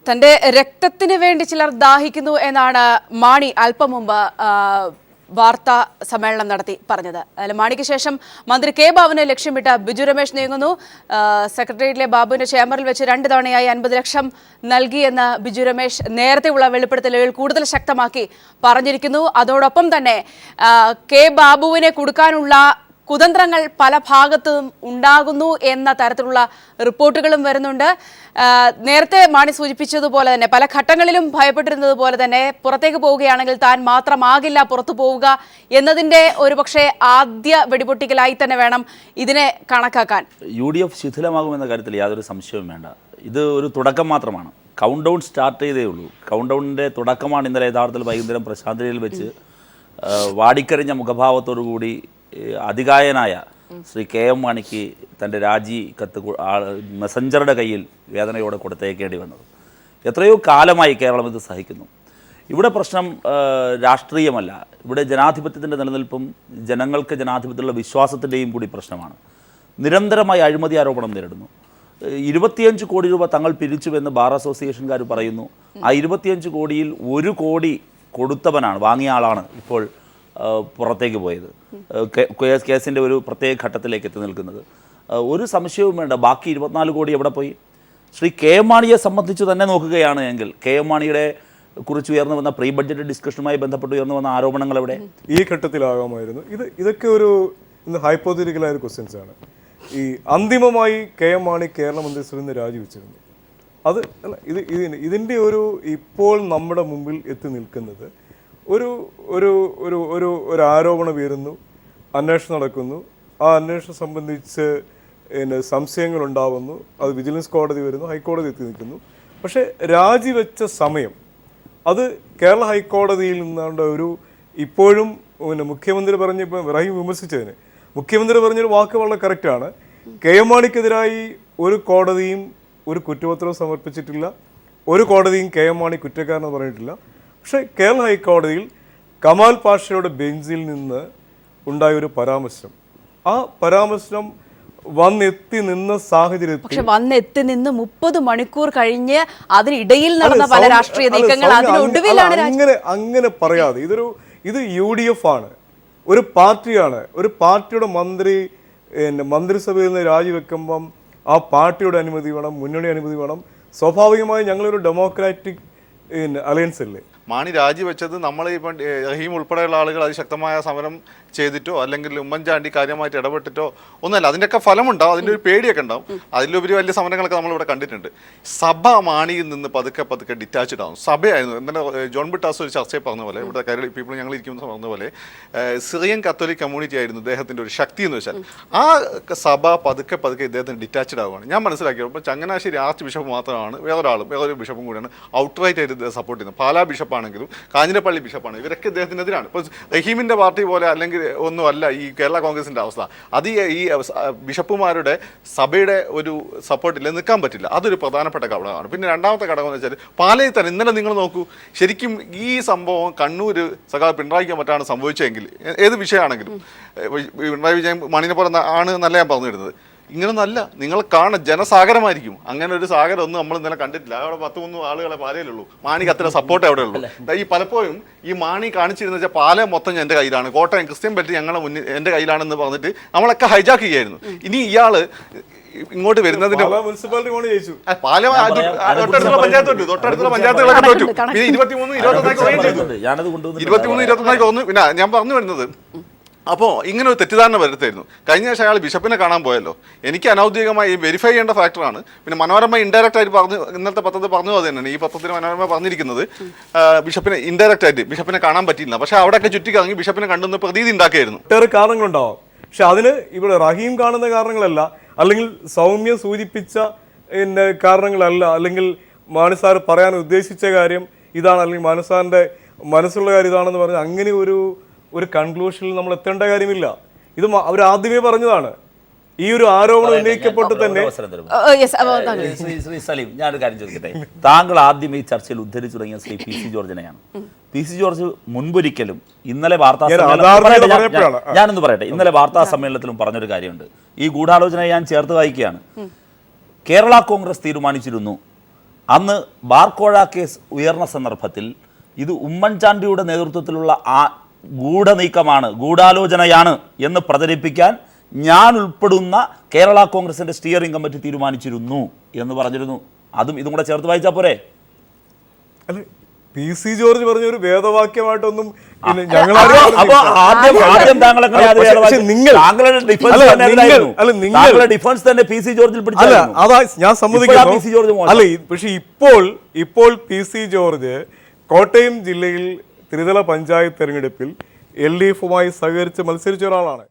തന്റെ രക്തത്തിന് വേണ്ടി ചിലർ ദാഹിക്കുന്നു എന്നാണ് മാണി അല്പം മുമ്പ് വാർത്താ സമ്മേളനം നടത്തി പറഞ്ഞത്. അതിൽ മാണിക്ക് ശേഷം മന്ത്രി കെ ബാബുവിനെ ലക്ഷ്യമിട്ട് ബിജു രമേശ് നീങ്ങുന്നു. സെക്രട്ടേറിയറ്റിലെ ബാബുവിന്റെ ചേംബറിൽ വെച്ച് 2 തവണയായി 50 ലക്ഷം നൽകിയെന്ന് ബിജു രമേശ് നേരത്തെയുള്ള വെളിപ്പെടുത്തലുകൾ കൂടുതൽ ശക്തമാക്കി പറഞ്ഞിരിക്കുന്നു. അതോടൊപ്പം തന്നെ കെ ബാബുവിനെ കൊടുക്കാനുള്ള കുതന്ത്രങ്ങൾ പല ഭാഗത്തും ഉണ്ടാകുന്നു എന്ന തരത്തിലുള്ള റിപ്പോർട്ടുകളും വരുന്നുണ്ട്. നേരത്തെ മാണി സൂചിപ്പിച്ചതുപോലെ തന്നെ പല ഘട്ടങ്ങളിലും ഭയപ്പെട്ടിരുന്നത് പോലെ തന്നെ പുറത്തേക്ക് പോവുകയാണെങ്കിൽ താൻ മാത്രമാകില്ല പുറത്തു പോവുക എന്നതിൻ്റെ ഒരു പക്ഷേ ആദ്യ വെടിപൊട്ടിക്കലായി തന്നെ വേണം ഇതിനെ കണക്കാക്കാൻ. UDF ശിഥിലമാകുമെന്ന കാര്യത്തിൽ യാതൊരു സംശയവും വേണ്ട. ഇത് ഒരു തുടക്കം മാത്രമാണ്. കൗണ്ട് ഡൗൺ സ്റ്റാർട്ട് ചെയ്തേ ഉള്ളൂ. കൗണ്ട് ഡൗണിൻ്റെ തുടക്കമാണ് ഇന്നലെ യഥാർത്ഥത്തിൽ വൈകുന്നേരം പ്രശാന്തിയിൽ വെച്ച് വാടിക്കരിഞ്ഞ മുഖഭാവത്തോടു കൂടി അധികായനായ ശ്രീ KM മാണിക്ക് തൻ്റെ രാജി കത്ത് മെസ്സഞ്ചറുടെ കയ്യിൽ വേദനയോടെ കൊടുത്തേക്കേണ്ടി വന്നത്. എത്രയോ കാലമായി കേരളം ഇത് സഹിക്കുന്നു. ഇവിടെ പ്രശ്നം രാഷ്ട്രീയമല്ല. ഇവിടെ ജനാധിപത്യത്തിൻ്റെ നിലനിൽപ്പും ജനങ്ങൾക്ക് ജനാധിപത്യത്തിലുള്ള വിശ്വാസത്തിൻ്റെയും കൂടി പ്രശ്നമാണ്. നിരന്തരമായി അഴിമതി ആരോപണം നേരിടുന്നു. 25 കോടി രൂപ തങ്ങൾ പിരിച്ചുവെന്ന് ബാർ അസോസിയേഷൻകാർ പറയുന്നു. ആ 25 കോടിയിൽ 1 കോടി കൊടുത്തവനാണ്, വാങ്ങിയ ആളാണ് ഇപ്പോൾ പുറത്തേക്ക് പോയത്. കേസിൻ്റെ ഒരു പ്രത്യേക ഘട്ടത്തിലേക്ക് എത്തി നിൽക്കുന്നത്. ഒരു സംശയവും വേണ്ട. ബാക്കി 24 കോടി എവിടെ പോയി? ശ്രീ KM മാണിയെ സംബന്ധിച്ച് തന്നെ നോക്കുകയാണ് എങ്കിൽ KM മാണിയുടെ കുറിച്ച് ഉയർന്നു വന്ന പ്രീ ബഡ്ജറ്റ് ഡിസ്കഷനുമായി ബന്ധപ്പെട്ട് ഉയർന്നു വന്ന ആരോപണങ്ങൾ എവിടെ? ഈ ഘട്ടത്തിലാകാമായിരുന്നു. ഇതൊക്കെ ഒരു ഹൈപ്പോത്തറ്റിക്കലായ ക്വസ്റ്റ്യൻസ് ആണ്. ഈ അന്തിമമായി KM മാണി കേരള മന്ത്രിസഭയിൽ നിന്ന് രാജിവെച്ചിരുന്നു. അത് ഇതിൻ്റെ ഒരു ഇപ്പോൾ നമ്മുടെ മുമ്പിൽ എത്തി നിൽക്കുന്നത് ഒരു ഒരു ഒരു ഒരു ഒരു ആരോപണം ഉയരുന്നു, അന്വേഷണം നടക്കുന്നു. ആ അന്വേഷണം സംബന്ധിച്ച് സംശയങ്ങൾ ഉണ്ടാവുന്നു. അത് വിജിലൻസ് കോടതി വരുന്നു, ഹൈക്കോടതി എത്തി നിൽക്കുന്നു. പക്ഷേ രാജിവെച്ച സമയം അത് കേരള ഹൈക്കോടതിയിൽ നിന്നാണ്ട് ഇപ്പോഴും മുഖ്യമന്ത്രി പറഞ്ഞ, ഇപ്പം റഹീം വിമർശിച്ചതിന് മുഖ്യമന്ത്രി പറഞ്ഞൊരു വാക്ക് വളരെ കറക്റ്റാണ്. KM മാണിക്കെതിരായി ഒരു കോടതിയും ഒരു കുറ്റപത്രം സമർപ്പിച്ചിട്ടില്ല. ഒരു കോടതിയും KM മാണി കുറ്റക്കാരനെന്ന് പറഞ്ഞിട്ടില്ല. പക്ഷേ കേരള ഹൈക്കോടതിയിൽ കമാൽ പാഷയുടെ ബെഞ്ചിൽ നിന്ന് ഉണ്ടായ ഒരു പരാമർശം, ആ പരാമർശം വന്നെത്തി നിന്ന സാഹചര്യത്തിൽ, പക്ഷെ വന്നെത്തി നിന്ന് 30 മണിക്കൂർ കഴിഞ്ഞ് അതിനിടയിൽ നടന്ന പല രാഷ്ട്രീയ നീക്കങ്ങൾ അതിനൊടുവിലാണ് അങ്ങനെ പറയാതെ ഇത് UDF ആണ്, ഒരു പാർട്ടിയാണ്. ഒരു പാർട്ടിയുടെ മന്ത്രിസഭയിൽ നിന്ന് രാജിവെക്കുമ്പം ആ പാർട്ടിയുടെ അനുമതി വേണം, മുന്നണി അനുമതി വേണം. സ്വാഭാവികമായി ഞങ്ങളൊരു ഡെമോക്രാറ്റിക് അലയൻസ് അല്ലേ. മാണി രാജിവെച്ചത് നമ്മൾ ഇപ്പം റഹീം ഉൾപ്പെടെയുള്ള ആളുകൾ അതിശക്തമായ സമരം ചെയ്തിട്ടോ അല്ലെങ്കിൽ ഉമ്മൻചാണ്ടി കാര്യമായിട്ട് ഇടപെട്ടിട്ടോ ഒന്നുമല്ല. അതിൻ്റെയൊക്കെ ഫലമുണ്ടാവും, അതിൻ്റെ ഒരു പേടിയൊക്കെ ഉണ്ടാവും. അതിലുപരി വലിയ സമരങ്ങളൊക്കെ നമ്മളിവിടെ കണ്ടിട്ടുണ്ട്. സഭ മാണിയിൽ നിന്ന് പതുക്കെ ഡിറ്റാച്ച്ഡ് ആവും. സഭയായിരുന്നു. എന്നാലും ജോൺ ബിട്ടാസ് ഒരു ചർച്ചയിൽ പറഞ്ഞ പോലെ, ഇവിടെ കേരള പീപ്പിൾ ഞങ്ങൾ ഇരിക്കുന്ന പറഞ്ഞ പോലെ സിറിയൻ കത്തോലിക് കമ്മ്യൂണിറ്റി ആയിരുന്നു ഇദ്ദേഹത്തിൻ്റെ ഒരു ശക്തി എന്ന് വെച്ചാൽ. ആ സഭ പതുക്കെ ഇദ്ദേഹത്തിന് ഡിറ്റാച്ച്ഡ് ആവുകയാണ്. ഞാൻ മനസ്സിലാക്കിയത് ഇപ്പോൾ ചങ്ങനാശ്ശേരി ആർച്ച് ബിഷപ്പ് മാത്രമാണ്, വേറൊരു ബിഷപ്പും കൂടിയാണ് ഔട്ട്റൈറ്റ് ആയിട്ട് ഇദ്ദേഹം സപ്പോർട്ട് ചെയ്യുന്നത്. പാലാ ബിഷപ്പാണെങ്കിലും കാഞ്ഞിരപ്പള്ളി ബിഷപ്പാണ്, ഇവരൊക്കെ ഇദ്ദേഹത്തിനെതിരാണ്. ഇപ്പോൾ റഹീമിൻ്റെ പാർട്ടി പോലെ അല്ലെങ്കിൽ ഒന്നും അല്ല ഈ കേരള കോൺഗ്രസിൻ്റെ അവസ്ഥ. അത് ഈ ബിഷപ്പുമാരുടെ സഭയുടെ ഒരു സപ്പോർട്ടിൽ നിൽക്കാൻ പറ്റില്ല. അതൊരു പ്രധാനപ്പെട്ട ഘടകമാണ്. പിന്നെ രണ്ടാമത്തെ ഘടകം എന്ന് വെച്ചാൽ പാലയിൽ തന്നെ ഇന്നലെ നിങ്ങൾ നോക്കൂ, ശരിക്കും ഈ സംഭവം കണ്ണൂർ സഖാവ് പിണറായിക്ക് മറ്റാണ് സംഭവിച്ചതെങ്കിൽ, ഏത് വിഷയമാണെങ്കിലും പിണറായി വിജയൻ മണിനെ പോലെ ആണ് എന്നല്ല ഞാൻ പറഞ്ഞു വരുന്നത്. ഇങ്ങനൊന്നല്ല, നിങ്ങൾ ജനസാഗരമായിരിക്കും. അങ്ങനെ ഒരു സാഗരം ഒന്നും നമ്മൾ ഇന്നലെ കണ്ടിട്ടില്ല. അവിടെ 10-3 ആളുകളെ പാലയിലുള്ളൂ. മാണിക്ക് അത്ര സപ്പോർട്ട് അവിടെ ഉള്ളൂ. ഈ പലപ്പോഴും ഈ മാണി കാണിച്ചിരുന്ന വെച്ചാൽ പാല മൊത്തം എൻ്റെ കയ്യിലാണ്, കോട്ടയം ക്രിസ്ത്യൻ ബെൽറ്റ് ഞങ്ങളുടെ മുന്നിൽ എൻ്റെ കയ്യിലാണെന്ന് പറഞ്ഞിട്ട് നമ്മളൊക്കെ ഹൈജാക്ക് ചെയ്യായിരുന്നു. ഇനി ഇയാള് ഇങ്ങോട്ട് വരുന്നതിന് തൊട്ടടുത്തുള്ള പഞ്ചായത്തുകളൊക്കെ തോറ്റു. പിന്നെ 23-24 തോന്നുന്നു. പിന്നെ ഞാൻ പറഞ്ഞു വരുന്നത്, അപ്പോൾ ഇങ്ങനെ ഒരു തെറ്റിദ്ധാരണ വരുത്തായിരുന്നു. കഴിഞ്ഞ ആഴ്ച അയാൾ ബിഷപ്പിനെ കാണാൻ പോയല്ലോ. എനിക്ക് അനൗദ്യോഗികമായി വെരിഫൈ ചെയ്യേണ്ട ഫാക്ടറാണ്. പിന്നെ മനോരമ ഇൻഡയറക്റ്റ് ആയിട്ട് പറഞ്ഞു, ഇന്നത്തെ പത്രത്തിൽ പറഞ്ഞു അത് തന്നെയാണ്. ഈ പത്രത്തിൽ മനോരമ പറഞ്ഞിരിക്കുന്നത് ബിഷപ്പിനെ ഇൻഡയറക്റ്റ് ആയിട്ട് ബിഷപ്പിനെ കാണാൻ പറ്റിയില്ല. പക്ഷേ അവിടെയൊക്കെ ചുറ്റിക്കറങ്ങി ബിഷപ്പിനെ കണ്ടെന്ന് പ്രതീതി ഉണ്ടാക്കിയായിരുന്നു. ഒട്ടേറെ കാരണങ്ങളുണ്ടാവും. പക്ഷെ അതിന് ഇവിടെ റഹീം കാണുന്ന കാരണങ്ങളല്ല, അല്ലെങ്കിൽ സൗമ്യ സൂചിപ്പിച്ച കാരണങ്ങളല്ല, അല്ലെങ്കിൽ മാണി സാർ പറയാൻ ഉദ്ദേശിച്ച കാര്യം ഇതാണ്, അല്ലെങ്കിൽ മാണി സാറിൻ്റെ മനസ്സുള്ള കാര്യം ഇതാണെന്ന് പറഞ്ഞ് അങ്ങനെ ഒരു കൺക്ലൂഷനിൽ നമ്മൾ എത്തേണ്ട കാര്യമില്ല. ഇത് അവർ ആദ്യമേ പറഞ്ഞതാണ്. ഈ ഒരു ആരോപണം ഉന്നയിക്കപ്പെട്ട് തന്നെ സലീം, ഞാനൊരു കാര്യം ചോദിക്കട്ടെ. താങ്കൾ ആദ്യം ഈ ചർച്ചയിൽ ഉദ്ധരിച്ചു തുടങ്ങിയ ശ്രീ PC ജോർജിനെയാണ്. PC ജോർജ് മുൻപൊരിക്കലും ഇന്നലെ ഞാനൊന്ന് പറയട്ടെ, ഇന്നലെ വാർത്താ സമ്മേളനത്തിലും പറഞ്ഞൊരു കാര്യമുണ്ട്. ഈ ഗൂഢാലോചന ഞാൻ ചേർത്ത് വായിക്കുകയാണ്. കേരള കോൺഗ്രസ് തീരുമാനിച്ചിരുന്നു അന്ന് ബാർക്കോഴ കേസ് ഉയർന്ന സന്ദർഭത്തിൽ ഇത് ഉമ്മൻചാണ്ടിയുടെ നേതൃത്വത്തിലുള്ള ആ ഗൂഢനീക്കമാണ്, ഗൂഢാലോചനയാണ് എന്ന് പ്രചരിപ്പിക്കാൻ ഞാൻ ഉൾപ്പെടുന്ന കേരള കോൺഗ്രസിന്റെ സ്റ്റിയറിംഗ് കമ്മിറ്റി തീരുമാനിച്ചിരുന്നു എന്ന് പറഞ്ഞിരുന്നു. അതും ഇതും കൂടെ ചേർത്ത് വായിച്ചാൽ പോരെ? അല്ല, PC ജോർജ് പറഞ്ഞ ഒരു വേദവാക്യമായിട്ടൊന്നും അപ്പൊ ആദ്യം താങ്കൾ താങ്കളുടെ ഡിഫൻസ് തന്നെ PC ജോർജിൽ അല്ല, അതാ ഞാൻ PC ജോർജ് സമ്മതിക്കുന്നു. മോശം. അല്ല, പക്ഷെ ഇപ്പോൾ PC ജോർജ് കോട്ടയം ജില്ലയിൽ ത്രിതല പഞ്ചായത്ത് തെരഞ്ഞെടുപ്പിൽ LDF-മായി സഹകരിച്ച് മത്സരിച്ച ഒരാളാണ്.